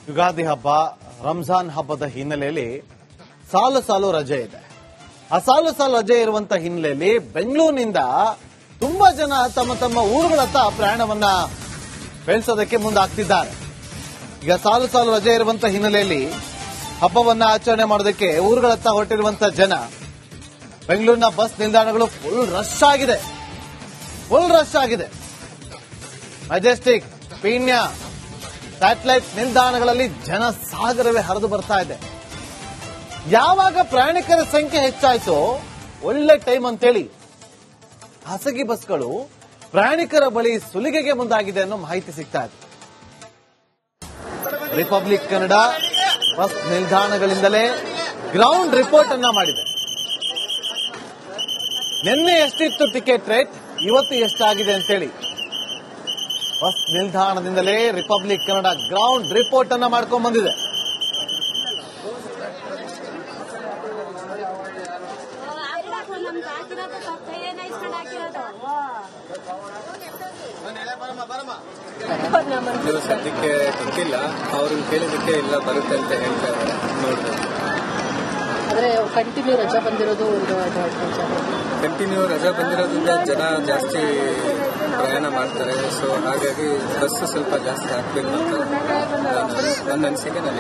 ಯುಗಾದಿ ಹಬ್ಬ, ರಂಜಾನ್ ಹಬ್ಬದ ಹಿನ್ನೆಲೆಯಲ್ಲಿ ಸಾಲು ಸಾಲು ರಜೆ ಇದೆ. ಆ ಸಾಲು ಸಾಲು ರಜೆ ಇರುವಂತ ಹಿನ್ನೆಲೆಯಲ್ಲಿ ಬೆಂಗಳೂರಿನಿಂದ ತುಂಬಾ ಜನ ತಮ್ಮ ತಮ್ಮ ಊರುಗಳತ್ತ ಪ್ರಯಾಣವನ್ನ ಬೆಳೆಸೋದಕ್ಕೆ ಮುಂದಾಗ್ತಿದ್ದಾರೆ. ಈಗ ಸಾಲು ಸಾಲು ರಜೆ ಇರುವಂತ ಹಿನ್ನೆಲೆಯಲ್ಲಿ ಹಬ್ಬವನ್ನ ಆಚರಣೆ ಮಾಡೋದಕ್ಕೆ ಊರುಗಳತ್ತ ಹೊರಟಿರುವಂತ ಜನ ಬೆಂಗಳೂರಿನ ಬಸ್ ನಿಲ್ದಾಣಗಳು ಫುಲ್ ರಶ್ ಆಗಿದೆ. ಮೆಜೆಸ್ಟಿಕ್, ಪೀಣ್ಯ, ಸ್ಯಾಟಲೈಟ್ ನಿಲ್ದಾಣಗಳಲ್ಲಿ ಜನ ಸಾಗರವೇ ಹರಿದು ಬರ್ತಾ ಇದೆ. ಯಾವಾಗ ಪ್ರಯಾಣಿಕರ ಸಂಖ್ಯೆ ಹೆಚ್ಚಾಯ್ತೋ ಒಳ್ಳೆ ಟೈಮ್ ಅಂತೇಳಿ ಖಾಸಗಿ ಬಸ್ಗಳು ಪ್ರಯಾಣಿಕರ ಬಳಿ ಸುಲಿಗೆಗೆ ಮುಂದಾಗಿದೆ ಅನ್ನೋ ಮಾಹಿತಿ ಸಿಗ್ತಾ ಇದೆ. ರಿಪಬ್ಲಿಕ್ ಕನ್ನಡ ಬಸ್ ನಿಲ್ದಾಣಗಳಿಂದಲೇ ಗ್ರೌಂಡ್ ರಿಪೋರ್ಟ್ ಅನ್ನ ಮಾಡಿದೆ. ನಿನ್ನೆ ಎಷ್ಟಿತ್ತು ಟಿಕೆಟ್ ರೇಟ್, ಇವತ್ತು ಎಷ್ಟಾಗಿದೆ ಅಂತೇಳಿ ಬಸ್ ನಿಲ್ದಾಣದಿಂದಲೇ ರಿಪಬ್ಲಿಕ್ ಕನ್ನಡ ಗ್ರೌಂಡ್ ರಿಪೋರ್ಟ್ ಅನ್ನ ಮಾಡ್ಕೊಂಡ್ ಬಂದಿದೆ. ನೀವು ಸದ್ಯಕ್ಕೆ ಗೊತ್ತಿಲ್ಲ, ಅವ್ರನ್ನ ಕೇಳಿದಕ್ಕೆ ಇಲ್ಲ ಬರುತ್ತೆ ಅಂತ ಹೇಳ್ತಾ ಇದ್ದಾರೆ. ನೋಡ್ಬೋದು. ಆದರೆ ಕಂಟಿನ್ಯೂ ರಜಾ ಬಂದಿರೋದು ಕಂಟಿನ್ಯೂ ರಜಾ ಬಂದಿರೋದ್ರಿಂದ ಜನ ಜಾಸ್ತಿ ಪ್ರಯಾಣ ಮಾಡ್ತಾರೆ. ಸೊ ಹಾಗಾಗಿ ಬಸ್ ಸ್ವಲ್ಪ ಜಾಸ್ತಿ ಹಾಕ್ಬೇಕು ಅಂತ ನನ್ನ ಅನಿಸಿಕೆ. ನಾನು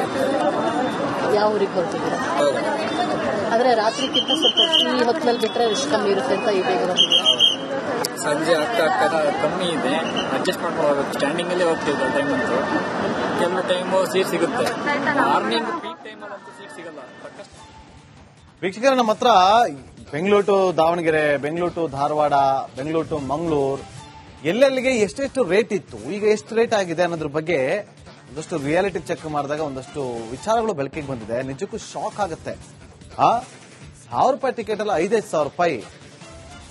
ಯಾವ ಊರಿಗೆ ಬರ್ತಿದ್ದೀರಾ? ಆದರೆ ರಾತ್ರಿಗಿಂತ ಸ್ವಲ್ಪ ಈ ಹೊತ್ತಿನಲ್ಲಿ ಬಿಟ್ಟರೆ ಎಷ್ಟು ಕಮ್ಮಿ ಇರುತ್ತೆ ಅಂತ ಈ ಬೇಗ ಬಂದಿದೆ. ಸಂಜೆ ಆಗ್ತಾ ಕಮ್ಮಿ ಇದೆ, ಅಡ್ಜಸ್ಟ್ ಮಾಡ್ಕೊಂಡು ಹೋಗ್ಬೇಕು. ಸ್ಟ್ಯಾಂಡಿಂಗಲ್ಲೇ ಹೋಗ್ತಿದ್ದೆ ಟೈಮ್ ಅಂತೂ. ಕೆಲವು ಟೈಮು ಸೀಟ್ ಸಿಗುತ್ತೆ, ಮಾರ್ನಿಂಗ್ ಪೀಕ್ ಟೈಮಲ್ಲಂತೂ ಸೀಟ್ ಸಿಗಲ್ಲ. ವೀಕ್ಷಕರ, ನಮ್ಮ ಹತ್ರ Bengaluru to Davanagere, Bengaluru to Dharwad, Bengaluru to Mangaluru ಎಲ್ಲೆಲ್ಲಿಗೆ ಎಷ್ಟೆಷ್ಟು ರೇಟ್ ಇತ್ತು, ಈಗ ಎಷ್ಟು ರೇಟ್ ಆಗಿದೆ ಅನ್ನೋದ್ರ ಬಗ್ಗೆ ಒಂದಷ್ಟು ರಿಯಾಲಿಟಿ ಚೆಕ್ ಮಾಡಿದಾಗ ಒಂದಷ್ಟು ವಿಚಾರಗಳು ಬೆಳಕಿಗೆ ಬಂದಿದೆ. ನಿಜಕ್ಕೂ ಶಾಕ್ ಆಗುತ್ತೆ. 1,000 ರೂಪಾಯಿ ಟಿಕೆಟ್ ಅಲ್ಲ, 5,000 ರೂಪಾಯಿ.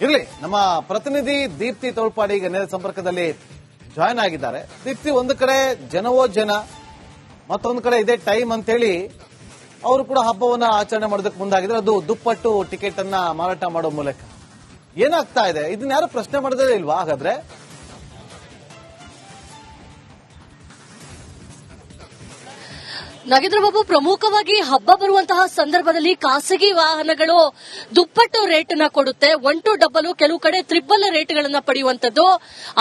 ಇರ್ಲಿ, ನಮ್ಮ ಪ್ರತಿನಿಧಿ ದೀಪ್ತಿ ತೋಳ್ಪಾಡಿ ಈಗ ನೇರ ಸಂಪರ್ಕದಲ್ಲಿ ಜಾಯ್ನ್ ಆಗಿದ್ದಾರೆ. ದೀಪ್ತಿ, ಒಂದು ಕಡೆ ಜನವೋ ಜನ, ಮತ್ತೊಂದು ಕಡೆ ಇದೇ ಟೈಮ್ ಅಂತೇಳಿ ಅವರು ಕೂಡ ಹಬ್ಬವನ್ನ ಆಚರಣೆ ಮಾಡೋದಕ್ಕೆ ಮುಂದಾಗಿದ್ರೆ, ಅದು ದುಪ್ಪಟ್ಟು ಟಿಕೆಟ್ ಅನ್ನ ಮಾರಾಟ ಮಾಡೋ ಮೂಲಕ ಏನಾಗ್ತಾ ಇದೆ, ಇದನ್ನ ಯಾರು ಪ್ರಶ್ನೆ ಮಾಡೋದೇ ಇಲ್ವಾ? ಹಾಗಾದ್ರೆ ನಾಗೇಂದ್ರ ಬಾಬು, ಪ್ರಮುಖವಾಗಿ ಹಬ್ಬ ಬರುವಂತಹ ಸಂದರ್ಭದಲ್ಲಿ ಖಾಸಗಿ ವಾಹನಗಳು ದುಪ್ಪಟ್ಟು ರೇಟ್ ಅನ್ನ ಕೊಡುತ್ತೆ. 1 to 2, ಕೆಲವು ಕಡೆ 3 ರೇಟ್ ಗಳನ್ನ ಪಡೆಯುವಂತದ್ದು.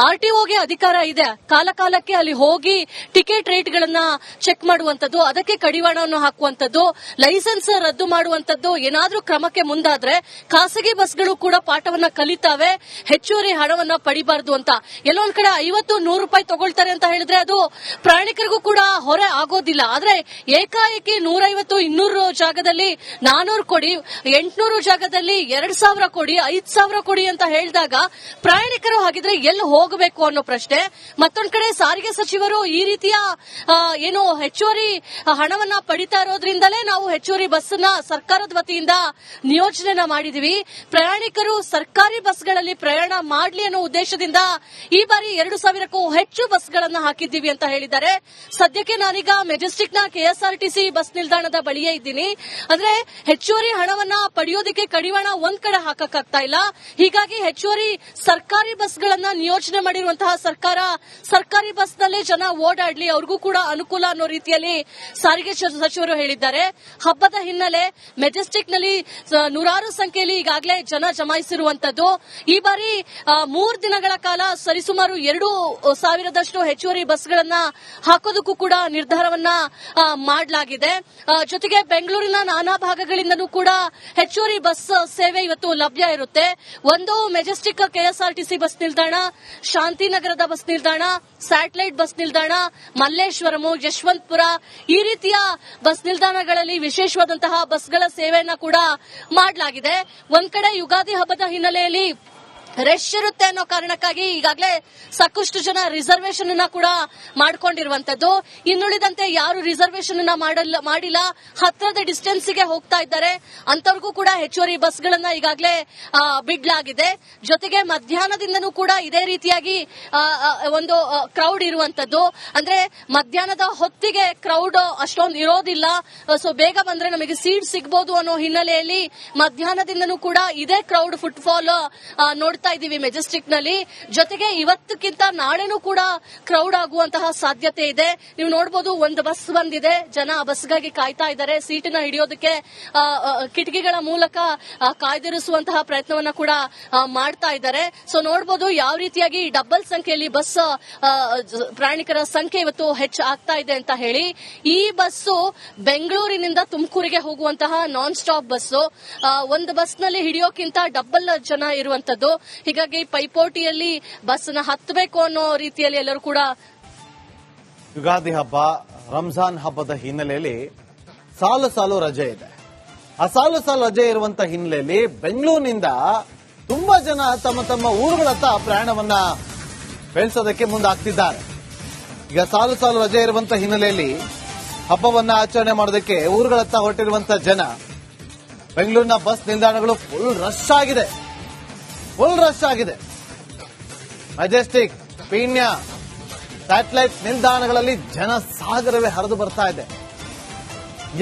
ಆರ್ಟಿಒಗೆ ಅಧಿಕಾರ ಇದೆ, ಕಾಲಕಾಲಕ್ಕೆ ಅಲ್ಲಿ ಹೋಗಿ ಟಿಕೆಟ್ ರೇಟ್ ಗಳನ್ನ ಚೆಕ್ ಮಾಡುವಂತದ್ದು, ಅದಕ್ಕೆ ಕಡಿವಾಣವನ್ನು ಹಾಕುವಂತದ್ದು, ಲೈಸೆನ್ಸ್ ರದ್ದು ಮಾಡುವಂತದ್ದು. ಏನಾದ್ರೂ ಕ್ರಮಕ್ಕೆ ಮುಂದಾದ್ರೆ ಖಾಸಗಿ ಬಸ್ಗಳು ಕೂಡ ಪಾಠವನ್ನ ಕಲಿತಾವೆ, ಹೆಚ್ಚುವರಿ ಹಣವನ್ನ ಪಡಿಬಾರದು ಅಂತ. ಎಲ್ಲೊಂದ್ ಕಡೆ 50-100 ರೂಪಾಯಿ ತಗೊಳ್ತಾರೆ ಅಂತ ಹೇಳಿದ್ರೆ ಅದು ಪ್ರಯಾಣಿಕರಿಗೂ ಕೂಡ ಹೊರೆ ಆಗೋದಿಲ್ಲ. ಆದ್ರೆ ಏಕಾಏಕಿ 150-200 ಜಾಗದಲ್ಲಿ 400 ಕೊಡಿ, 800 ಜಾಗದಲ್ಲಿ 2,000 ಕೊಡಿ, 5,000 ಕೊಡಿ ಅಂತ ಹೇಳಿದಾಗ ಪ್ರಯಾಣಿಕರು ಹಾಗಿದ್ರೆ ಎಲ್ಲಿ ಹೋಗಬೇಕು ಅನ್ನೋ ಪ್ರಶ್ನೆ. ಮತ್ತೊಂದ್ ಕಡೆ ಸಾರಿಗೆ ಸಚಿವರು ಈ ರೀತಿಯ ಏನು ಹೆಚ್ಚುವರಿ ಹಣವನ್ನ ಪಡಿತಾ ಇರೋದ್ರಿಂದಲೇ ನಾವು ಹೆಚ್ಚುವರಿ ಬಸ್ ನ ಸರ್ಕಾರದ ವತಿಯಿಂದ ನಿಯೋಜನೆ ಮಾಡಿದೀವಿ, ಪ್ರಯಾಣಿಕರು ಸರ್ಕಾರಿ ಬಸ್ಗಳಲ್ಲಿ ಪ್ರಯಾಣ ಮಾಡಲಿ ಅನ್ನೋ ಉದ್ದೇಶದಿಂದ ಈ ಬಾರಿ 2,000ಕ್ಕೂ ಹೆಚ್ಚು ಬಸ್ಗಳನ್ನ ಹಾಕಿದ್ದೀವಿ ಅಂತ ಹೇಳಿದ್ದಾರೆ. ಸದ್ಯಕ್ಕೆ ನಾನೀಗ ಮೆಜೆಸ್ಟಿಕ್ ನ ಕೆಎಸ್ಆರ್ಟಿಸಿ ಬಸ್ ನಿಲ್ದಾಣದ ಬಳಿಯೇ ಇದ್ದೀನಿ. ಅಂದ್ರೆ ಹೆಚ್ಚುವರಿ ಹಣವನ್ನ ಪಡೆಯೋದಕ್ಕೆ ಕಡಿವಾಣ ಒಂದ್ ಕಡೆ ಹಾಕಕ್ಕಾಗ್ತಾ ಇಲ್ಲ. ಹೀಗಾಗಿ ಹೆಚ್ಚುವರಿ ಸರ್ಕಾರಿ ಬಸ್ಗಳನ್ನ ನಿಯೋಜನೆ ಮಾಡಿರುವಂತಹ ಸರ್ಕಾರ ಸರ್ಕಾರಿ ಬಸ್ನಲ್ಲೇ ಜನ ಓಡಾಡ್ಲಿ, ಅವ್ರಿಗೂ ಕೂಡ ಅನುಕೂಲ ಅನ್ನೋ ರೀತಿಯಲ್ಲಿ ಸಾರಿಗೆ ಸಚಿವರು ಹೇಳಿದ್ದಾರೆ. ಹಬ್ಬದ ಹಿನ್ನೆಲೆ ಮೆಜೆಸ್ಟಿಕ್ ನಲ್ಲಿ ನೂರಾರು ಸಂಖ್ಯೆಯಲ್ಲಿ ಈಗಾಗಲೇ ಜನ ಜಮಾಯಿಸಿರುವಂತದ್ದು. ಈ ಬಾರಿ 3 ದಿನಗಳ ಕಾಲ ಸರಿಸುಮಾರು 2,000ದಷ್ಟು ಹೆಚ್ಚುವರಿ ಬಸ್ಗಳನ್ನ ಹಾಕೋದಕ್ಕೂ ಕೂಡ ನಿರ್ಧಾರವನ್ನ ಮಾಡಲಾಗಿದೆ. ಜೊತೆಗೆ ಬೆಂಗಳೂರಿನ ನಾನಾ ಭಾಗಗಳಿಂದಲೂ ಕೂಡ ಹೆಚ್ಚುವರಿ ಬಸ್ ಸೇವೆ ಇವತ್ತು ಲಭ್ಯ ಇರುತ್ತೆ. ಒಂದು ಮೆಜೆಸ್ಟಿಕ್ ಕೆಎಸ್ಆರ್ಟಿಸಿ ಬಸ್ ನಿಲ್ದಾಣ, ಶಾಂತಿನಗರದ ಬಸ್ ನಿಲ್ದಾಣ, ಸ್ಯಾಟಲೈಟ್ ಬಸ್ ನಿಲ್ದಾಣ, ಮಲ್ಲೇಶ್ವರಂ, ಯಶವಂತಪುರ ಈ ರೀತಿಯ ಬಸ್ ನಿಲ್ದಾಣಗಳಲ್ಲಿ ವಿಶೇಷವಾದಂತಹ ಬಸ್ಗಳ ಸೇವೆಯನ್ನ ಕೂಡ ಮಾಡಲಾಗಿದೆ. ಒಂದ್ ಕಡೆ ಯುಗಾದಿ ಹಬ್ಬದ ಹಿನ್ನೆಲೆಯಲ್ಲಿ ರಶ್ ಇರುತ್ತೆ ಅನ್ನೋ ಕಾರಣಕ್ಕಾಗಿ ಈಗಾಗಲೇ ಸಾಕಷ್ಟು ಜನ ರಿಸರ್ವೇಶನ್ ಅನ್ನ ಕೂಡ ಮಾಡಿಕೊಂಡಿರುವಂತದ್ದು. ಇನ್ನುಳಿದಂತೆ ಯಾರು ರಿಸರ್ವೇಶನ್ ಅನ್ನ ಮಾಡಿಲ್ಲ, ಹತ್ತಿರದ ಡಿಸ್ಟೆನ್ಸ್ ಗೆ ಹೋಗ್ತಾ ಇದ್ದಾರೆ, ಅಂತವ್ರಿಗೂ ಕೂಡ ಹೆಚ್ಚುವರಿ ಬಸ್ಗಳನ್ನ ಈಗಾಗಲೇ ಬಿಡಲಾಗಿದೆ. ಜೊತೆಗೆ ಮಧ್ಯಾಹ್ನದಿಂದನೂ ಕೂಡ ಇದೇ ರೀತಿಯಾಗಿ ಒಂದು ಕ್ರೌಡ್ ಇರುವಂತದ್ದು. ಅಂದ್ರೆ ಮಧ್ಯಾಹ್ನದ ಹೊತ್ತಿಗೆ ಕ್ರೌಡ್ ಅಷ್ಟೊಂದು ಇರೋದಿಲ್ಲ, ಸೊ ಬೇಗ ಬಂದ್ರೆ ನಮಗೆ ಸೀಟ್ ಸಿಗಬಹುದು ಅನ್ನೋ ಹಿನ್ನೆಲೆಯಲ್ಲಿ ಮಧ್ಯಾಹ್ನದಿಂದನೂ ಕೂಡ ಇದೇ ಕ್ರೌಡ್ ಫುಟ್ಫಾಲ್ ನೋಡ್ತಾ ನೋಡ್ತಾ ಇದ್ದೀವಿ ಮೆಜೆಸ್ಟಿಕ್ ನಲ್ಲಿ. ಜೊತೆಗೆ ಇವತ್ತಕ್ಕಿಂತ ನಾಳೆನೂ ಕೂಡ ಕ್ರೌಡ್ ಆಗುವಂತಹ ಸಾಧ್ಯತೆ ಇದೆ. ನೀವು ನೋಡಬಹುದು, ಒಂದು ಬಸ್ ಬಂದಿದೆ, ಜನ ಆ ಬಸ್ಗಾಗಿ ಕಾಯ್ತಾ ಇದ್ದಾರೆ. ಸೀಟಿನ ಹಿಡಿಯೋದಕ್ಕೆ ಕಿಟಕಿಗಳ ಮೂಲಕ ಕಾಯ್ದಿರಿಸುವಂತಹ ಪ್ರಯತ್ನವನ್ನ ಕೂಡ ಮಾಡ್ತಾ ಇದ್ದಾರೆ. ಸೊ ನೋಡಬಹುದು ಯಾವ ರೀತಿಯಾಗಿ ಡಬಲ್ ಸಂಖ್ಯೆಯಲ್ಲಿ ಬಸ್ ಪ್ರಯಾಣಿಕರ ಸಂಖ್ಯೆ ಇವತ್ತು ಹೆಚ್ಚಾಗ್ತಾ ಇದೆ ಅಂತ ಹೇಳಿ. ಈ ಬಸ್ಸು ಬೆಂಗಳೂರಿನಿಂದ ತುಮಕೂರಿಗೆ ಹೋಗುವಂತಹ ನಾನ್ ಸ್ಟಾಪ್ ಬಸ್ಸು. ಒಂದು ಬಸ್ ನಲ್ಲಿ ಹಿಡಿಯೋಕ್ಕಿಂತ ಡಬಲ್ ಜನ ಇರುವಂತದ್ದು. ಹೀಗಾಗಿ ಪೈಪೋಟಿಯಲ್ಲಿ ಬಸ್ನ ಹತ್ತಬೇಕು ಅನ್ನೋ ರೀತಿಯಲ್ಲಿ ಎಲ್ಲರೂ ಕೂಡ. ಯುಗಾದಿ ಹಬ್ಬ, ರಂಜಾನ್ ಹಬ್ಬದ ಹಿನ್ನೆಲೆಯಲ್ಲಿ ಸಾಲು ಸಾಲು ರಜೆ ಇದೆ. ಆ ಸಾಲು ಸಾಲು ರಜೆ ಇರುವಂತ ಹಿನ್ನೆಲೆಯಲ್ಲಿ ಬೆಂಗಳೂರಿನಿಂದ ತುಂಬಾ ಜನ ತಮ್ಮ ತಮ್ಮ ಊರುಗಳತ್ತ ಪ್ರಯಾಣವನ್ನ ಬೆಳೆಸೋದಕ್ಕೆ ಮುಂದಾಗ್ತಿದ್ದಾರೆ. ಈಗ ಸಾಲು ಸಾಲು ರಜೆ ಇರುವಂತ ಹಿನ್ನೆಲೆಯಲ್ಲಿ ಹಬ್ಬವನ್ನ ಆಚರಣೆ ಮಾಡೋದಕ್ಕೆ ಊರುಗಳತ್ತ ಹೊರಟಿರುವಂತ ಜನ, ಬೆಂಗಳೂರಿನ ಬಸ್ ನಿಲ್ದಾಣಗಳು ಫುಲ್ ರಶ್ ಆಗಿದೆ. ಮೆಜೆಸ್ಟಿಕ್, ಪೀಣ್ಯ, ಸ್ಯಾಟಲೈಟ್ ನಿಲ್ದಾಣಗಳಲ್ಲಿ ಜನ ಸಾಗರವೇ ಹರಿದು ಬರ್ತಾ ಇದೆ.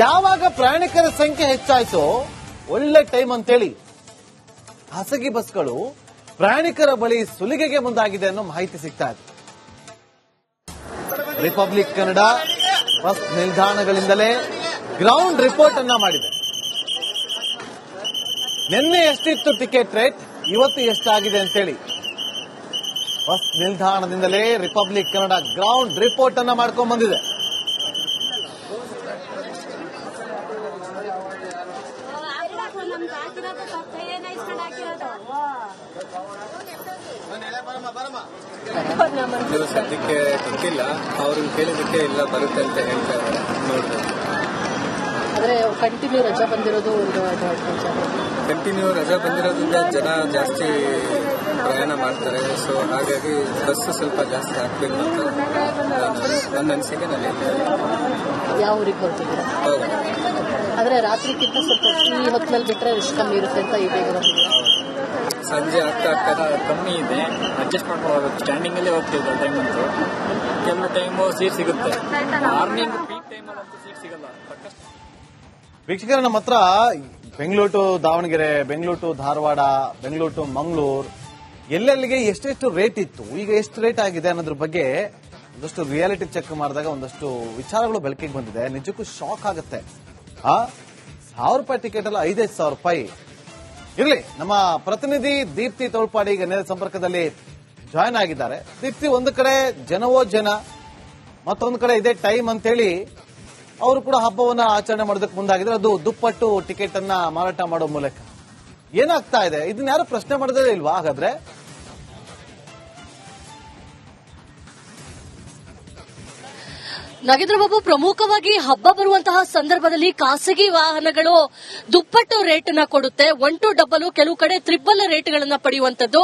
ಯಾವಾಗ ಪ್ರಯಾಣಿಕರ ಸಂಖ್ಯೆ ಹೆಚ್ಚಾಯ್ತೋ ಒಳ್ಳೆ ಟೈಮ್ ಅಂತೇಳಿ ಖಾಸಗಿ ಬಸ್ಗಳು ಪ್ರಯಾಣಿಕರ ಬಳಿ ಸುಲಿಗೆಗೆ ಮುಂದಾಗಿದೆ ಅನ್ನೋ ಮಾಹಿತಿ ಸಿಗ್ತಾ ಇದೆ. ರಿಪಬ್ಲಿಕ್ ಕನ್ನಡ ಬಸ್ ನಿಲ್ದಾಣಗಳಿಂದಲೇ ಗ್ರೌಂಡ್ ರಿಪೋರ್ಟ್ ಅನ್ನ ಮಾಡಿದೆ. ನಿನ್ನೆ ಎಷ್ಟಿತ್ತು ಟಿಕೆಟ್ ರೇಟ್, ಇವತ್ತು ಎಷ್ಟಾಗಿದೆ ಅಂತೇಳಿ ಬಸ್ ನಿಲ್ದಾಣದಿಂದಲೇ ರಿಪಬ್ಲಿಕ್ ಕನ್ನಡ ಗ್ರೌಂಡ್ ರಿಪೋರ್ಟ್ ಅನ್ನ ಮಾಡ್ಕೊಂಡ್ ಬಂದಿದೆ. ಇದು ಸದ್ಯಕ್ಕೆ ಗೊತ್ತಿಲ್ಲ, ಅವ್ರಿಗೆ ಕೇಳಿದಕ್ಕೆ ಇಲ್ಲ ಬರುತ್ತೆ ಅಂತ ಹೇಳ್ತಾ ಇದ್ದಾರೆ. ನೋಡ್ಬೋದು. ಆದ್ರೆ ಕಂಟಿನ್ಯೂ ರಜಾ ಬಂದಿರೋದು ಕಂಟಿನ್ಯೂ ರಜಾ ಬಂದಿರೋದ್ರಿಂದ ಜನ ಜಾಸ್ತಿ ಪ್ರಯಾಣ ಮಾಡ್ತಾರೆ. ಸೊ ಹಾಗಾಗಿ ಬಸ್ ಸ್ವಲ್ಪ ಜಾಸ್ತಿ ಹಾಕ್ಬೇಕು ಅಂತ ನನ್ನ ಅನಿಸಿಕೆ. ನಾನು ಯಾವ ಊರಿಗೆ ಬರ್ತಿದ್ದೀರಾ? ಆದ್ರೆ ರಾತ್ರಿಗಿಂತ ಸ್ವಲ್ಪ ಈ ಹೊತ್ತಿನಲ್ಲಿ ಬಿಟ್ರೆ ಎಷ್ಟು ಕಮ್ಮಿ ಇರುತ್ತೆ ಅಂತ ಈ ಬೇಗ ಬಂದಿದೆ. ಸಂಜೆ ಆಗ್ತಾ ಕಮ್ಮಿ ಇದೆ, ಅಡ್ಜಸ್ಟ್ ಮಾಡ್ಕೊಂಡು ಹೋಗ್ಬೇಕು. ಸ್ಟ್ಯಾಂಡಿಂಗ್ ಅಲ್ಲೇ ಹೋಗ್ತಿದ್ದೆ ಟೈಮ್ ಅಂತೂ. ಕೆಲವು ಟೈಮು ಸೀಟ್ ಸಿಗುತ್ತೆ, ಮಾರ್ನಿಂಗ್ ಪೀಕ್ ಟೈಮಲ್ಲಂತೂ ಸೀಟ್ ಸಿಗಲ್ಲ. ವೀಕ್ಷಕರ, ನಮ್ಮ ಹತ್ರ Bengaluru to Davanagere, Bengaluru to Dharwad, Bengaluru to Mangaluru ಎಲ್ಲೆಲ್ಲಿಗೆ ಎಷ್ಟೆಷ್ಟು ರೇಟ್ ಇತ್ತು, ಈಗ ಎಷ್ಟು ರೇಟ್ ಆಗಿದೆ ಅನ್ನೋದ್ರ ಬಗ್ಗೆ ಒಂದಷ್ಟು ರಿಯಾಲಿಟಿ ಚೆಕ್ ಮಾಡಿದಾಗ ಒಂದಷ್ಟು ವಿಚಾರಗಳು ಬೆಳಕಿಗೆ ಬಂದಿದೆ. ನಿಜಕ್ಕೂ ಶಾಕ್ ಆಗುತ್ತೆ. 1,000 ರೂಪಾಯಿ ಟಿಕೆಟ್ ಅಲ್ಲ, 5,000 ರೂಪಾಯಿ. ಇರ್ಲಿ, ನಮ್ಮ ಪ್ರತಿನಿಧಿ ದೀಪ್ತಿ ತೋಳ್ಪಾಡಿ ಈಗ ನೇರ ಸಂಪರ್ಕದಲ್ಲಿ ಜಾಯ್ನ್ ಆಗಿದ್ದಾರೆ. ದೀಪ್ತಿ, ಒಂದು ಕಡೆ ಜನವೋ ಜನ, ಮತ್ತೊಂದು ಕಡೆ ಇದೇ ಟೈಮ್ ಅಂತೇಳಿ ಅವರು ಕೂಡ ಹಬ್ಬವನ್ನ ಆಚರಣೆ ಮಾಡೋದಕ್ಕೆ ಮುಂದಾಗಿದ್ರೆ, ಅದು ದುಪ್ಪಟ್ಟು ಟಿಕೆಟ್ ಅನ್ನ ಮಾರಾಟ ಮಾಡೋ ಮೂಲಕ ಏನಾಗ್ತಾ ಇದೆ, ಇದನ್ನ ಯಾರು ಪ್ರಶ್ನೆ ಮಾಡೋದೇ ಇಲ್ವಾ? ಹಾಗಾದ್ರೆ ನಾಗೇಂದ್ರ ಬಾಬು, ಪ್ರಮುಖವಾಗಿ ಹಬ್ಬ ಬರುವಂತಹ ಸಂದರ್ಭದಲ್ಲಿ ಖಾಸಗಿ ವಾಹನಗಳು ದುಪ್ಪಟ್ಟು ರೇಟ್ ಅನ್ನ ಕೊಡುತ್ತೆ. 1 to 2, ಕೆಲವು ಕಡೆ 3 ರೇಟ್ಗಳನ್ನ ಪಡೆಯುವಂತದ್ದು.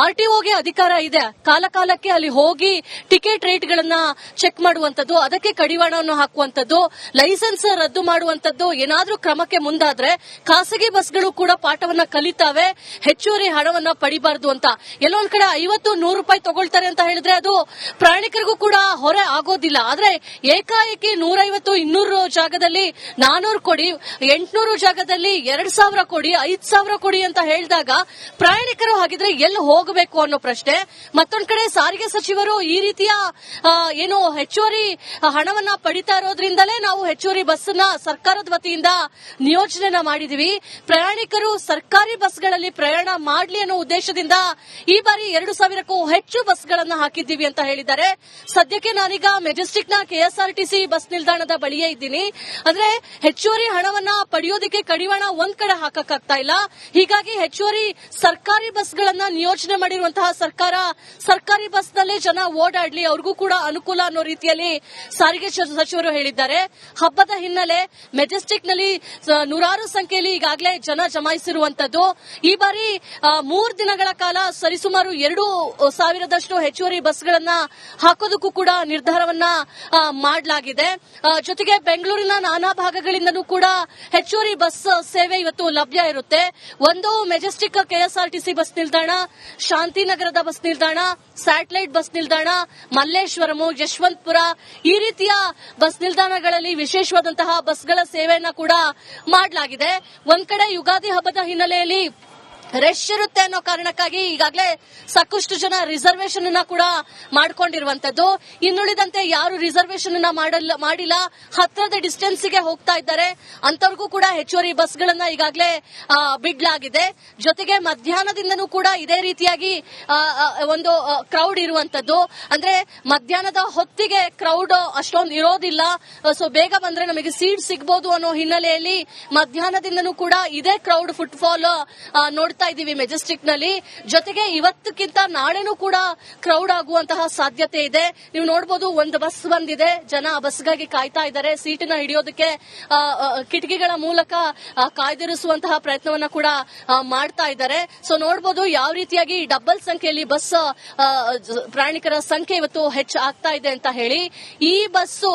ಆರ್ಟಿಒಗೆ ಅಧಿಕಾರ ಇದೆ, ಕಾಲಕಾಲಕ್ಕೆ ಅಲ್ಲಿ ಹೋಗಿ ಟಿಕೆಟ್ ರೇಟ್ಗಳನ್ನ ಚೆಕ್ ಮಾಡುವಂತದ್ದು, ಅದಕ್ಕೆ ಕಡಿವಾಣವನ್ನು ಹಾಕುವಂತದ್ದು, ಲೈಸೆನ್ಸ್ ರದ್ದು ಮಾಡುವಂತದ್ದು. ಏನಾದ್ರೂ ಕ್ರಮಕ್ಕೆ ಮುಂದಾದ್ರೆ ಖಾಸಗಿ ಬಸ್ಗಳು ಕೂಡ ಪಾಠವನ್ನ ಕಲಿತಾವೆ, ಹೆಚ್ಚುವರಿ ಹಣವನ್ನ ಪಡಿಬಾರದು ಅಂತ. ಎಲ್ಲೊಂದ್ ಕಡೆ 50-100 ರೂಪಾಯಿ ತಗೊಳ್ತಾರೆ ಅಂತ ಹೇಳಿದ್ರೆ ಅದು ಪ್ರಯಾಣಿಕರಿಗೂ ಕೂಡ ಹೊರೆ ಆಗೋದಿಲ್ಲ. ಆದ್ರೆ ಏಕಾಏಕಿ 150-200 ಜಾಗದಲ್ಲಿ 400 ಕೊಡಿ, 800 ಜಾಗದಲ್ಲಿ 2,000 ಕೊಡಿ, 5,000 ಕೊಡಿ ಅಂತ ಹೇಳಿದಾಗ ಪ್ರಯಾಣಿಕರು ಹಾಗಿದ್ರೆ ಎಲ್ಲಿ ಹೋಗಬೇಕು ಅನ್ನೋ ಪ್ರಶ್ನೆ. ಮತ್ತೊಂದ್ ಕಡೆ ಸಾರಿಗೆ ಸಚಿವರು ಈ ರೀತಿಯ ಏನು ಹೆಚ್ಚುವರಿ ಹಣವನ್ನ ಪಡಿತಾ ಇರೋದ್ರಿಂದಲೇ ನಾವು ಹೆಚ್ಚುವರಿ ಬಸ್ ನ ಸರ್ಕಾರದ ವತಿಯಿಂದ ನಿಯೋಜನೆ ಮಾಡಿದೀವಿ. ಪ್ರಯಾಣಿಕರು ಸರ್ಕಾರಿ ಬಸ್ಗಳಲ್ಲಿ ಪ್ರಯಾಣ ಮಾಡ್ಲಿ ಅನ್ನೋ ಉದ್ದೇಶದಿಂದ ಈ ಬಾರಿ 2,000ಕ್ಕೂ ಹೆಚ್ಚು ಬಸ್ಗಳನ್ನ ಹಾಕಿದ್ದೀವಿ ಅಂತ ಹೇಳಿದ್ದಾರೆ. ಸದ್ಯಕ್ಕೆ ನಾನೀಗ ಮೆಜೆಸ್ಟಿಕ್ ನ ಕೆಎಸ್ಆರ್ಟಿಸಿ ಬಸ್ ನಿಲ್ದಾಣದ ಬಳಿಯೇ ಇದ್ದೀನಿ. ಅಂದ್ರೆ ಹೆಚ್ಚುವರಿ ಹಣವನ್ನ ಪಡೆಯೋದಕ್ಕೆ ಕಡಿವಾಣ ಒಂದ್ ಕಡೆ ಹಾಕಕ್ಕಾಗ್ತಾ ಇಲ್ಲ. ಹೀಗಾಗಿ ಹೆಚ್ಚುವರಿ ಸರ್ಕಾರಿ ಬಸ್ಗಳನ್ನ ನಿಯೋಜನೆ ಮಾಡಿರುವಂತಹ ಸರ್ಕಾರ, ಸರ್ಕಾರಿ ಬಸ್ನಲ್ಲೇ ಜನ ಓಡಾಡ್ಲಿ, ಅವ್ರಿಗೂ ಕೂಡ ಅನುಕೂಲ ಅನ್ನೋ ರೀತಿಯಲ್ಲಿ ಸಾರಿಗೆ ಸಚಿವರು ಹೇಳಿದ್ದಾರೆ. ಹಬ್ಬದ ಹಿನ್ನೆಲೆ ಮೆಜೆಸ್ಟಿಕ್ ನಲ್ಲಿ ನೂರಾರು ಸಂಖ್ಯೆಯಲ್ಲಿ ಈಗಾಗಲೇ ಜನ ಜಮಾಯಿಸಿರುವಂತದ್ದು. ಈ ಬಾರಿ 3 ದಿನಗಳ ಕಾಲ ಸರಿಸುಮಾರು 2,000ದಷ್ಟು ಹೆಚ್ಚುವರಿ ಬಸ್ಗಳನ್ನ ಹಾಕೋದಕ್ಕೂ ಕೂಡ ನಿರ್ಧಾರವನ್ನ ಮಾಡಲಾಗಿದೆ. ಜೊತೆಗೆ ಬೆಂಗಳೂರಿನ ನಾನಾ ಭಾಗಗಳಿಂದನೂ ಕೂಡ ಹೆಚ್ಚುವರಿ ಬಸ್ ಸೇವೆ ಇವತ್ತು ಲಭ್ಯ ಇರುತ್ತೆ. ಒಂದು ಮೆಜೆಸ್ಟಿಕ್ ಕೆಎಸ್ಆರ್ಟಿಸಿ ಬಸ್ ನಿಲ್ದಾಣ, ಶಾಂತಿನಗರದ ಬಸ್ ನಿಲ್ದಾಣ, ಸ್ಯಾಟಲೈಟ್ ಬಸ್ ನಿಲ್ದಾಣ, ಮಲ್ಲೇಶ್ವರಂ, ಯಶವಂತಪುರ, ಈ ರೀತಿಯ ಬಸ್ ನಿಲ್ದಾಣಗಳಲ್ಲಿ ವಿಶೇಷವಾದಂತಹ ಬಸ್ಗಳ ಸೇವೆಯನ್ನ ಕೂಡ ಮಾಡಲಾಗಿದೆ. ಒಂದ್ ಕಡೆ ಯುಗಾದಿ ಹಬ್ಬದ ಹಿನ್ನೆಲೆಯಲ್ಲಿ ರಶ್ ಇರುತ್ತೆ ಅನ್ನೋ ಕಾರಣಕ್ಕಾಗಿ ಈಗಾಗಲೇ ಸಾಕಷ್ಟು ಜನ ರಿಸರ್ವೇಶನ್ ಅನ್ನ ಕೂಡ ಮಾಡ್ಕೊಂಡಿರುವಂತದ್ದು. ಇನ್ನುಳಿದಂತೆ ಯಾರು ರಿಸರ್ವೇಶನ್ ಅನ್ನ ಮಾಡಿಲ್ಲ, ಹತ್ರದ ಡಿಸ್ಟೆನ್ಸ್ ಗೆ ಹೋಗ್ತಾ ಇದ್ದಾರೆ ಅಂತವ್ರಿಗೂ ಕೂಡ ಹೆಚ್ಚುವರಿ ಬಸ್ಗಳನ್ನ ಈಗಾಗಲೇ ಬಿಡ್ಲಾಗಿದೆ. ಜೊತೆಗೆ ಮಧ್ಯಾಹ್ನದಿಂದನೂ ಕೂಡ ಇದೇ ರೀತಿಯಾಗಿ ಒಂದು ಕ್ರೌಡ್ ಇರುವಂತದ್ದು. ಅಂದ್ರೆ ಮಧ್ಯಾಹ್ನದ ಹೊತ್ತಿಗೆ ಕ್ರೌಡ್ ಅಷ್ಟೊಂದು ಇರೋದಿಲ್ಲ, ಸೊ ಬೇಗ ಬಂದ್ರೆ ನಮಗೆ ಸೀಟ್ ಸಿಗಬಹುದು ಅನ್ನೋ ಹಿನ್ನೆಲೆಯಲ್ಲಿ ಮಧ್ಯಾಹ್ನದಿಂದನೂ ಕೂಡ ಇದೇ ಕ್ರೌಡ್ ಫುಟ್ಫಾಲ್ ನೋಡ್ತಾ ಇದೀವಿ ಮೆಜೆಸ್ಟಿಕ್ ನಲ್ಲಿ. ಜೊತೆಗೆ ಇವತ್ತಕ್ಕಿಂತ ನಾಳೆನೂ ಕೂಡ ಕ್ರೌಡ್ ಆಗುವಂತಹ ಸಾಧ್ಯತೆ ಇದೆ. ನೀವು ನೋಡಬಹುದು, ಒಂದು ಬಸ್ ಬಂದಿದೆ, ಜನ ಆ ಬಸ್ಗಾಗಿ ಕಾಯ್ತಾ ಇದ್ದಾರೆ, ಸೀಟಿನ ಹಿಡಿಯೋದಕ್ಕೆ ಕಿಟಕಿಗಳ ಮೂಲಕ ಕಾಯ್ದಿರಿಸುವಂತಹ ಪ್ರಯತ್ನವನ್ನ ಕೂಡ ಮಾಡ್ತಾ ಇದ್ದಾರೆ. ಸೊ ನೋಡಬಹುದು ಯಾವ ರೀತಿಯಾಗಿ ಡಬಲ್ ಸಂಖ್ಯೆಯಲ್ಲಿ ಬಸ್ ಪ್ರಯಾಣಿಕರ ಸಂಖ್ಯೆ ಇವತ್ತು ಹೆಚ್ಚಾಗ್ತಾ ಇದೆ ಅಂತ ಹೇಳಿ. ಈ ಬಸ್ಸು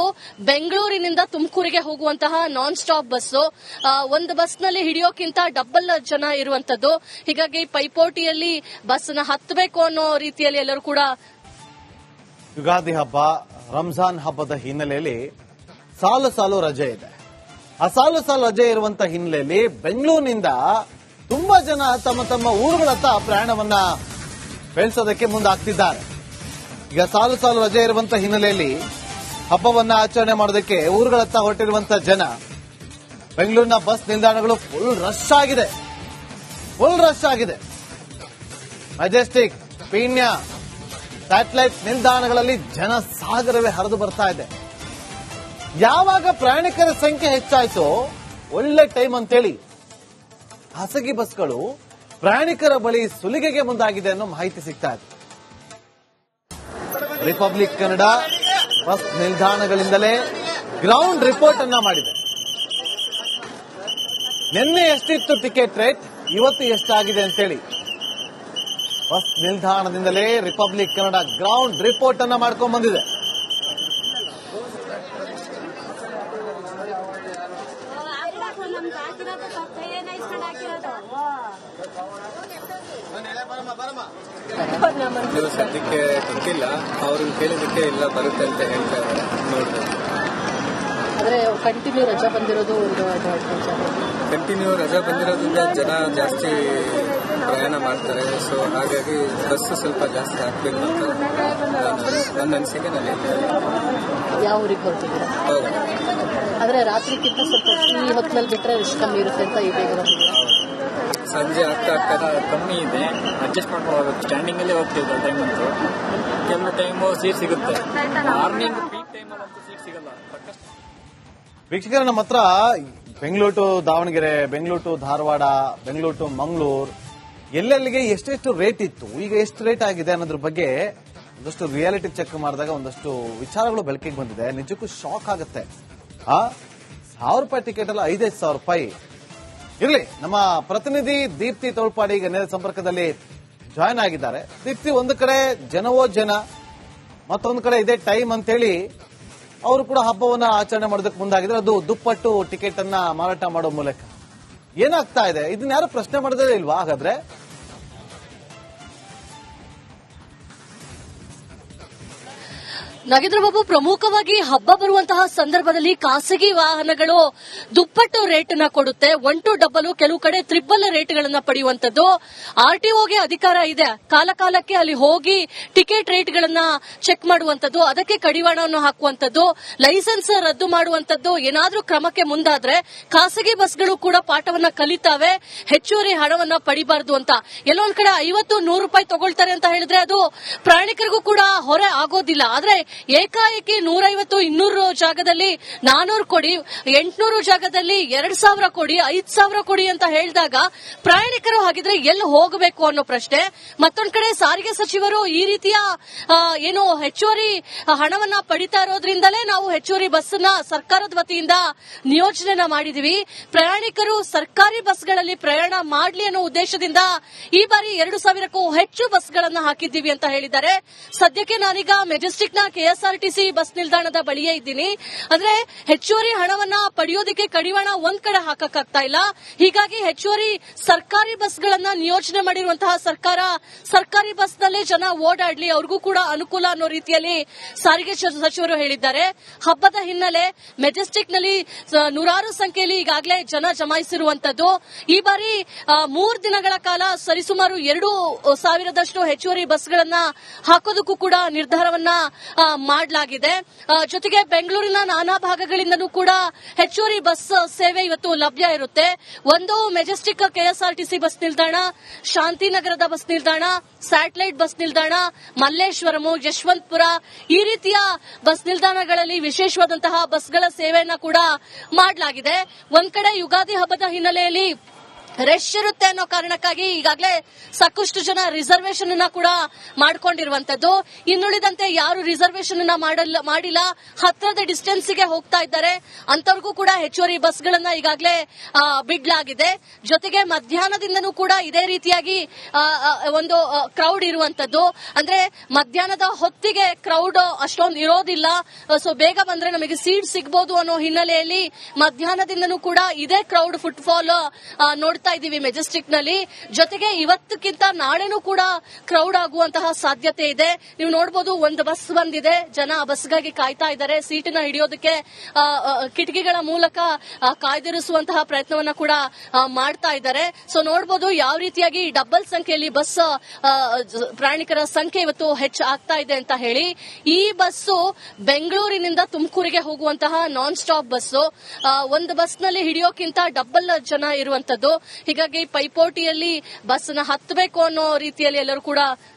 ಬೆಂಗಳೂರಿನಿಂದ ತುಮಕೂರಿಗೆ ಹೋಗುವಂತಹ ನಾನ್ ಸ್ಟಾಪ್ ಬಸ್ಸು. ಒಂದು ಬಸ್ ನಲ್ಲಿ ಹಿಡಿಯೋಕ್ಕಿಂತ ಡಬಲ್ ಜನ ಇರುವಂತದ್ದು. ಹೀಗಾಗಿ ಪೈಪೋಟಿಯಲ್ಲಿ ಬಸ್ನ ಹತ್ತಬೇಕು ಅನ್ನೋ ರೀತಿಯಲ್ಲಿ ಎಲ್ಲರೂ ಕೂಡ. ಯುಗಾದಿ ಹಬ್ಬ, ರಂಜಾನ್ ಹಬ್ಬದ ಹಿನ್ನೆಲೆಯಲ್ಲಿ ಸಾಲು ಸಾಲು ರಜೆ ಇದೆ. ಆ ಸಾಲು ಸಾಲು ರಜೆ ಇರುವಂತ ಹಿನ್ನೆಲೆಯಲ್ಲಿ ಬೆಂಗಳೂರಿನಿಂದ ತುಂಬಾ ಜನ ತಮ್ಮ ತಮ್ಮ ಊರುಗಳತ್ತ ಪ್ರಯಾಣವನ್ನ ಬೆಳೆಸೋದಕ್ಕೆ ಮುಂದಾಗ್ತಿದ್ದಾರೆ. ಈಗ ಸಾಲು ಸಾಲು ರಜೆ ಇರುವಂತ ಹಿನ್ನೆಲೆಯಲ್ಲಿ ಹಬ್ಬವನ್ನ ಆಚರಣೆ ಮಾಡೋದಕ್ಕೆ ಊರುಗಳತ್ತ ಹೊರಟಿರುವಂತ ಜನ, ಬೆಂಗಳೂರಿನ ಬಸ್ ನಿಲ್ದಾಣಗಳು ಫುಲ್ ರಶ್ ಆಗಿದೆ. ಮೆಜೆಸ್ಟಿಕ್, ಪೀಣ್ಯ, ಸ್ಯಾಟಲೈಟ್ ನಿಲ್ದಾಣಗಳಲ್ಲಿ ಜನ ಸಾಗರವೇ ಹರಿದು ಬರ್ತಾ ಇದೆ. ಯಾವಾಗ ಪ್ರಯಾಣಿಕರ ಸಂಖ್ಯೆ ಹೆಚ್ಚಾಯ್ತೋ ಒಳ್ಳೆ ಟೈಮ್ ಅಂತೇಳಿ ಖಾಸಗಿ ಬಸ್ಗಳು ಪ್ರಯಾಣಿಕರ ಬಳಿ ಸುಲಿಗೆಗೆ ಮುಂದಾಗಿದೆ ಅನ್ನೋ ಮಾಹಿತಿ ಸಿಗ್ತಾ ಇದೆ. ರಿಪಬ್ಲಿಕ್ ಕನ್ನಡ ಬಸ್ ನಿಲ್ದಾಣಗಳಿಂದಲೇ ಗ್ರೌಂಡ್ ರಿಪೋರ್ಟ್ ಅನ್ನ ಮಾಡಿದೆ. ನಿನ್ನೆ ಎಷ್ಟಿತ್ತು ಟಿಕೆಟ್ ರೇಟ್, ಇವತ್ತು ಎಷ್ಟಾಗಿದೆ ಅಂತೇಳಿ ಬಸ್ ನಿಲ್ದಾಣದಿಂದಲೇ ರಿಪಬ್ಲಿಕ್ ಕನ್ನಡ ಗ್ರೌಂಡ್ ರಿಪೋರ್ಟ್ ಅನ್ನ ಮಾಡ್ಕೊಂಡ್ ಬಂದಿದೆ. ಇದು ಸದ್ಯಕ್ಕೆ ಗೊತ್ತಿಲ್ಲ, ಅವ್ರಿಗೆ ಕೇಳಿದಕ್ಕೆ ಇಲ್ಲ ಬರುತ್ತೆ ಅಂತ ಹೇಳ್ತಾ ಇದ್ದಾರೆ. ನೋಡ್ಬೋದು. ಆದ್ರೆ ಕಂಟಿನ್ಯೂ ರಜಾ ಬಂದಿರೋದು ಕಂಟಿನ್ಯೂ ರಜಾ ಬಂದಿರೋದ್ರಿಂದ ಜನ ಜಾಸ್ತಿ ಪ್ರಯಾಣ ಮಾಡ್ತಾರೆ. ಸೊ ಹಾಗಾಗಿ ಬಸ್ ಸ್ವಲ್ಪ ಜಾಸ್ತಿ ಹಾಕ್ಬೇಕು ಅಂತ ನನ್ನ ಅನಿಸಿಕೆ. ನಾನು ಯಾವ ಊರಿಗೆ ಬರ್ತಿದ್ದೀರಾ? ಆದ್ರೆ ರಾತ್ರಿಗಿಂತ ಸ್ವಲ್ಪ ಈ ಹೊತ್ತಿನಲ್ಲಿ ಬಿಟ್ರೆ ಎಷ್ಟು ಕಮ್ಮಿ ಇರುತ್ತೆ ಅಂತ ಈ ಬೇಗ ಬಂದಿದ್ದೀರಾ? ಸಂಜೆ ಆಗ್ತಾ ಕಮ್ಮಿ ಇದೆ, ಅಡ್ಜಸ್ಟ್ ಮಾಡ್ಕೊಂಡು ಹೋಗ್ಬೇಕು. ಸ್ಟ್ಯಾಂಡಿಂಗ್ ಅಲ್ಲೇ ಹೋಗ್ತಿದ್ದೆ ಟೈಮ್ ಅಂತೂ. ಕೆಲವು ಟೈಮು ಸೀಟ್ ಸಿಗುತ್ತೆ, ಮಾರ್ನಿಂಗ್ ಪೀಕ್ ಟೈಮಲ್ಲಂತೂ ಸೀಟ್ ಸಿಗಲ್ಲ. ವೀಕ್ಷಕರ, ನಮ್ಮ ಹತ್ರ Bengaluru to Davanagere, Bengaluru to Dharwad, Bengaluru to Mangaluru ಎಲ್ಲೆಲ್ಲಿಗೆ ಎಷ್ಟೆಷ್ಟು ರೇಟ್ ಇತ್ತು, ಈಗ ಎಷ್ಟು ರೇಟ್ ಆಗಿದೆ ಅನ್ನೋದ್ರ ಬಗ್ಗೆ ಒಂದಷ್ಟು ರಿಯಾಲಿಟಿ ಚೆಕ್ ಮಾಡಿದಾಗ ಒಂದಷ್ಟು ವಿಚಾರಗಳು ಬೆಳಕಿಗೆ ಬಂದಿದೆ. ನಿಜಕ್ಕೂ ಶಾಕ್ ಆಗುತ್ತೆ. 1,000 ರೂಪಾಯಿ ಟಿಕೆಟ್ ಅಲ್ಲ, 5,000 ರೂಪಾಯಿ. ಇರ್ಲಿ, ನಮ್ಮ ಪ್ರತಿನಿಧಿ ದೀಪ್ತಿ ತೋಳ್ಪಾಡಿ ಈಗ ನೇರ ಸಂಪರ್ಕದಲ್ಲಿ ಜಾಯ್ನ್ ಆಗಿದ್ದಾರೆ. ದೀಪ್ತಿ, ಒಂದು ಕಡೆ ಜನವೋ ಜನ, ಮತ್ತೊಂದು ಕಡೆ ಇದೇ ಟೈಮ್ ಅಂತೇಳಿ ಅವರು ಕೂಡ ಹಬ್ಬವನ್ನ ಆಚರಣೆ ಮಾಡೋದಕ್ಕೆ ಮುಂದಾಗಿದ್ರೆ, ಅದು ದುಪ್ಪಟ್ಟು ಟಿಕೆಟ್ ಅನ್ನ ಮಾರಾಟ ಮಾಡೋ ಮೂಲಕ ಏನಾಗ್ತಾ ಇದೆ, ಇದನ್ನ ಯಾರು ಪ್ರಶ್ನೆ ಮಾಡೋದೇ ಇಲ್ವಾ ಹಾಗಾದ್ರೆ? ನಾಗೇಂದ್ರ ಬಾಬು, ಪ್ರಮುಖವಾಗಿ ಹಬ್ಬ ಬರುವಂತಹ ಸಂದರ್ಭದಲ್ಲಿ ಖಾಸಗಿ ವಾಹನಗಳು ದುಪ್ಪಟ್ಟು ರೇಟ್ ಅನ್ನ ಕೊಡುತ್ತೆ. 1 to 2, ಕೆಲವು ಕಡೆ 3 ರೇಟ್ಗಳನ್ನ ಪಡೆಯುವಂತದ್ದು. ಆರ್ಟಿಒಗೆ ಅಧಿಕಾರ ಇದೆ, ಕಾಲಕಾಲಕ್ಕೆ ಅಲ್ಲಿ ಹೋಗಿ ಟಿಕೆಟ್ ರೇಟ್ಗಳನ್ನ ಚೆಕ್ ಮಾಡುವಂತದ್ದು, ಅದಕ್ಕೆ ಕಡಿವಾಣವನ್ನು ಹಾಕುವಂತದ್ದು, ಲೈಸೆನ್ಸ್ ರದ್ದು ಮಾಡುವಂತದ್ದು. ಏನಾದ್ರೂ ಕ್ರಮಕ್ಕೆ ಮುಂದಾದ್ರೆ ಖಾಸಗಿ ಬಸ್ಗಳು ಕೂಡ ಪಾಠವನ್ನ ಕಲಿತಾವೆ, ಹೆಚ್ಚುವರಿ ಹಣವನ್ನ ಪಡಿಬಾರದು ಅಂತ. ಎಲ್ಲೊಂದ್ ಕಡೆ 50-100 ರೂಪಾಯಿ ತಗೊಳ್ತಾರೆ ಅಂತ ಹೇಳಿದ್ರೆ ಅದು ಪ್ರಯಾಣಿಕರಿಗೂ ಕೂಡ ಹೊರೆ ಆಗೋದಿಲ್ಲ. ಆದ್ರೆ ಏಕಾಏಕಿ 150-200 ಜಾಗದಲ್ಲಿ 400 ಕೊಡಿ, 800 ಜಾಗದಲ್ಲಿ 2,000 ಕೊಡಿ, 5,000 ಕೊಡಿ ಅಂತ ಹೇಳಿದಾಗ ಪ್ರಯಾಣಿಕರು ಹಾಗಿದ್ರೆ ಎಲ್ಲಿ ಹೋಗಬೇಕು ಅನ್ನೋ ಪ್ರಶ್ನೆ. ಮತ್ತೊಂದ್ ಕಡೆ ಸಾರಿಗೆ ಸಚಿವರು ಈ ರೀತಿಯ ಏನು ಹೆಚ್ಚುವರಿ ಹಣವನ್ನ ಪಡಿತಾ ಇರೋದ್ರಿಂದಲೇ ನಾವು ಹೆಚ್ಚುವರಿ ಬಸ್ ನ ಸರ್ಕಾರದ ವತಿಯಿಂದ ನಿಯೋಜನೆ ಮಾಡಿದೀವಿ, ಪ್ರಯಾಣಿಕರು ಸರ್ಕಾರಿ ಬಸ್ಗಳಲ್ಲಿ ಪ್ರಯಾಣ ಮಾಡ್ಲಿ ಅನ್ನೋ ಉದ್ದೇಶದಿಂದ ಈ ಬಾರಿ 2,000ಕ್ಕೂ ಹೆಚ್ಚು ಬಸ್ಗಳನ್ನ ಹಾಕಿದ್ದೀವಿ ಅಂತ ಹೇಳಿದ್ದಾರೆ. ಸದ್ಯಕ್ಕೆ ನಾನೀಗ ಮೆಜೆಸ್ಟಿಕ್ ನ ಕೆಎಸ್ಆರ್ಟಿಸಿ ಬಸ್ ನಿಲ್ದಾಣದ ಬಳಿಯೇ ಇದ್ದೀನಿ. ಅಂದ್ರೆ ಹೆಚ್ಚುವರಿ ಹಣವನ್ನ ಪಡೆಯೋದಕ್ಕೆ ಕಡಿವಾಣ ಒಂದ್ ಕಡೆ ಹಾಕಕ್ಕಾಗ್ತಾ ಇಲ್ಲ. ಹೀಗಾಗಿ ಹೆಚ್ಚುವರಿ ಸರ್ಕಾರಿ ಬಸ್ಗಳನ್ನ ನಿಯೋಜನೆ ಮಾಡಿರುವಂತಹ ಸರ್ಕಾರಿ ಬಸ್ ನಲ್ಲೇ ಜನ ಓಡಾಡ್ಲಿ, ಅವ್ರಿಗೂ ಕೂಡ ಅನುಕೂಲ ಅನ್ನೋ ರೀತಿಯಲ್ಲಿ ಸಾರಿಗೆ ಸಚಿವರು ಹೇಳಿದ್ದಾರೆ. ಹಬ್ಬದ ಹಿನ್ನೆಲೆ ಮೆಜೆಸ್ಟಿಕ್ ನಲ್ಲಿ ನೂರಾರು ಸಂಖ್ಯೆಯಲ್ಲಿ ಈಗಾಗಲೇ ಜನ ಜಮಾಯಿಸಿರುವಂತದ್ದು. ಈ ಬಾರಿ 3 ದಿನಗಳ ಕಾಲ ಸರಿಸುಮಾರು 2,000ದಷ್ಟು ಹೆಚ್ಚುವರಿ ಬಸ್ಗಳನ್ನ ಹಾಕೋದಕ್ಕೂ ಕೂಡ ನಿರ್ಧಾರವನ್ನ ಮಾಡಲಾಗಿದೆ. ಜೊತೆಗೆ ಬೆಂಗಳೂರಿನ ನಾನಾ ಭಾಗಗಳಿಂದನೂ ಕೂಡ ಹೆಚ್ಚುವರಿ ಬಸ್ ಸೇವೆ ಇವತ್ತು ಲಭ್ಯ ಇರುತ್ತೆ. ಒಂದು ಮೆಜೆಸ್ಟಿಕ್ ಕೆಎಸ್ಆರ್ಟಿಸಿ ಬಸ್ ನಿಲ್ದಾಣ, ಶಾಂತಿನಗರದ ಬಸ್ ನಿಲ್ದಾಣ, ಸ್ಯಾಟಲೈಟ್ ಬಸ್ ನಿಲ್ದಾಣ, ಮಲ್ಲೇಶ್ವರಂ, ಯಶವಂತಪುರ ಈ ರೀತಿಯ ಬಸ್ ನಿಲ್ದಾಣಗಳಲ್ಲಿ ವಿಶೇಷವಾದಂತಹ ಬಸ್ಗಳ ಸೇವೆಯನ್ನ ಕೂಡ ಮಾಡಲಾಗಿದೆ. ಒಂದ್ ಕಡೆ ಯುಗಾದಿ ಹಬ್ಬದ ಹಿನ್ನೆಲೆಯಲ್ಲಿ ರಶ್ ಇರುತ್ತೆ ಅನ್ನೋ ಕಾರಣಕ್ಕಾಗಿ ಈಗಾಗಲೇ ಸಾಕಷ್ಟು ಜನ ರಿಸರ್ವೇಶನ್ ಅನ್ನ ಕೂಡ ಮಾಡ್ಕೊಂಡಿರುವಂತದ್ದು. ಇನ್ನುಳಿದಂತೆ ಯಾರು ರಿಸರ್ವೇಶನ್ ಅನ್ನ ಮಾಡಿಲ್ಲ, ಹತ್ತಿರದ ಡಿಸ್ಟೆನ್ಸ್ ಗೆ ಹೋಗ್ತಾ ಇದ್ದಾರೆ ಅಂತವ್ರಿಗೂ ಕೂಡ ಹೆಚ್ಚುವರಿ ಬಸ್ಗಳನ್ನ ಈಗಾಗಲೇ ಬಿಡ್ಲಾಗಿದೆ. ಜೊತೆಗೆ ಮಧ್ಯಾಹ್ನದಿಂದನೂ ಕೂಡ ಇದೇ ರೀತಿಯಾಗಿ ಒಂದು ಕ್ರೌಡ್ ಇರುವಂತದ್ದು. ಅಂದ್ರೆ ಮಧ್ಯಾಹ್ನದ ಹೊತ್ತಿಗೆ ಕ್ರೌಡ್ ಅಷ್ಟೊಂದು ಇರೋದಿಲ್ಲ, ಸೊ ಬೇಗ ಬಂದ್ರೆ ನಮಗೆ ಸೀಟ್ ಸಿಗಬಹುದು ಅನ್ನೋ ಹಿನ್ನೆಲೆಯಲ್ಲಿ ಮಧ್ಯಾಹ್ನದಿಂದನೂ ಕೂಡ ಇದೇ ಕ್ರೌಡ್ ಫುಟ್ಫಾಲ್ ನೋಡ್ತಾ ಇದೀವಿ ಮೆಜೆಸ್ಟಿಕ್ ನಲ್ಲಿ. ಜೊತೆಗೆ ಇವತ್ತಕ್ಕಿಂತ ನಾಳೆನೂ ಕೂಡ ಕ್ರೌಡ್ ಆಗುವಂತಹ ಸಾಧ್ಯತೆ ಇದೆ. ನೀವು ನೋಡಬಹುದು, ಒಂದು ಬಸ್ ಬಂದಿದೆ, ಜನ ಆ ಬಸ್ಗಾಗಿ ಕಾಯ್ತಾ ಇದ್ದಾರೆ, ಸೀಟಿನ ಹಿಡಿಯೋದಕ್ಕೆ ಕಿಟಕಿಗಳ ಮೂಲಕ ಕಾಯ್ದಿರಿಸುವಂತಹ ಪ್ರಯತ್ನವನ್ನ ಕೂಡ ಮಾಡ್ತಾ ಇದ್ದಾರೆ. ಸೊ ನೋಡಬಹುದು ಯಾವ ರೀತಿಯಾಗಿ ಡಬಲ್ ಸಂಖ್ಯೆಯಲ್ಲಿ ಬಸ್ ಪ್ರಯಾಣಿಕರ ಸಂಖ್ಯೆ ಇವತ್ತು ಹೆಚ್ಚು ಆಗ್ತಾ ಇದೆ ಅಂತ ಹೇಳಿ. ಈ ಬಸ್ಸು ಬೆಂಗಳೂರಿನಿಂದ ತುಮಕೂರಿಗೆ ಹೋಗುವಂತಹ ನಾನ್ ಸ್ಟಾಪ್ ಬಸ್ಸು. ಒಂದು ಬಸ್ ನಲ್ಲಿ ಹಿಡಿಯೋಕ್ಕಿಂತ ಡಬಲ್ ಜನ ಇರುವಂತದ್ದು. ಹೀಗಾಗಿ ಪೈಪೋಟಿಯಲ್ಲಿ ಬಸ್ನ ಹತ್ತಬೇಕು ಅನ್ನೋ ರೀತಿಯಲ್ಲಿ ಎಲ್ಲರೂ ಕೂಡ